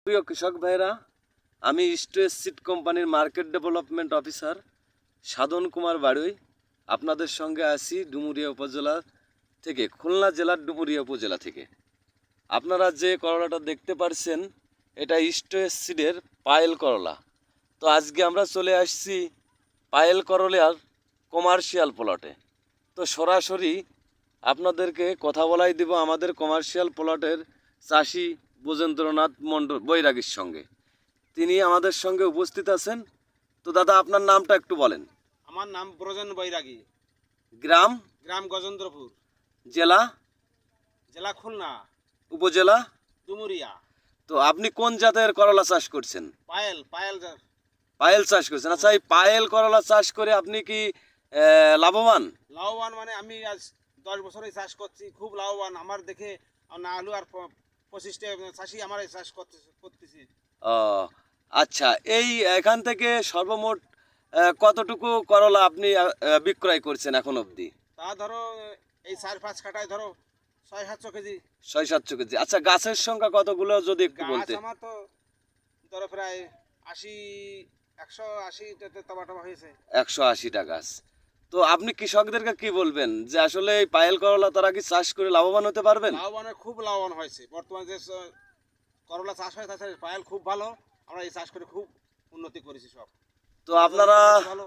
প্রিয় কৃষক ভাইরা, আমি স্ট্রেস সিড কোম্পানির মার্কেট ডেভেলপমেন্ট অফিসার সাধন কুমার বাড়ুই আপনাদের সঙ্গে আছি ডুমুরিয়া উপজেলা থেকে, খুলনা জেলার ডুমুরিয়া উপজেলা থেকে। আপনারা যে করলাটা দেখতে পাচ্ছেন এটা স্ট্রেস সিডের পায়েল করলা। তো আজকে আমরা চলে আসছি পায়েল করলার কমার্শিয়াল প্লটে। তো সরাসরি আপনাদেরকে কথা বলাই দিব আমাদের কমার্শিয়াল প্লটের চাষি ব্রজেন্দ্রনাথ মণ্ডল বৈরাগীর সঙ্গে। তিনি আমাদের সঙ্গে উপস্থিত আছেন। তো দাদা, আপনার নামটা একটু বলেন। আমার নাম ব্রজেন বৈরাগী, গ্রাম? গ্রাম গজেন্দ্রপুর, জেলা? জেলা খুলনা, উপজেলা? ডুমুরিয়া। তো আপনি কোন জাতের করলা চাষ করছেন? পায়েল পায়েল পায়েল চাষ করছেন। আচ্ছা, এই পায়েল করলা চাষ করে আপনি কি লাভবান? লাভবান মানে আমি আজ 10 বছরই চাষ করছি, খুব লাভবান। আমার দেখে না আলু আর 25টা চাষি আমার এই চাষ করতেছি। ও আচ্ছা, এই এখান থেকে সর্বমোট কতটুকু করলা আপনি বিক্রয় করছেন এখন অবধি? তা ধরো এই 4-5 কাঠায় ধরো 600-700 কেজি। 600-700 কেজি। আচ্ছা, গাছের সংখ্যা কতগুলো যদি একটু গাছ বলতে? আমার তো ধরো প্রায় 180টা টবা হয়েছে। 180টা গাছ। তো আপনি কৃষকদেরকে কি বলবেন যে আসলে এই পায়েল করলা তারা কি চাষ করে লাভবান হতে পারবেন? লাভবান খুব লাভবান হয়েছে। বর্তমানে যে করলা চাষ হয় তাছাড়া পায়েল খুব ভালো। আমরা এই চাষ করে খুব উন্নতি করেছি সব। তো আপনারা, ভালো।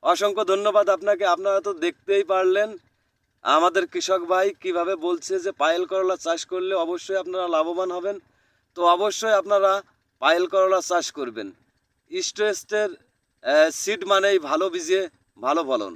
অসংখ্য ধন্যবাদ আপনাকে। আপনারা তো দেখতেই পারলেন আমাদের কৃষক ভাই কিভাবে বলছে যে পায়েল করলা চাষ করলে অবশ্যই আপনারা লাভবান হবেন। তো অবশ্যই আপনারা পায়েল করলা চাষ করবেন। স্ট্রেসের সিড মানেই ভালো বীজে ভালো ফলন।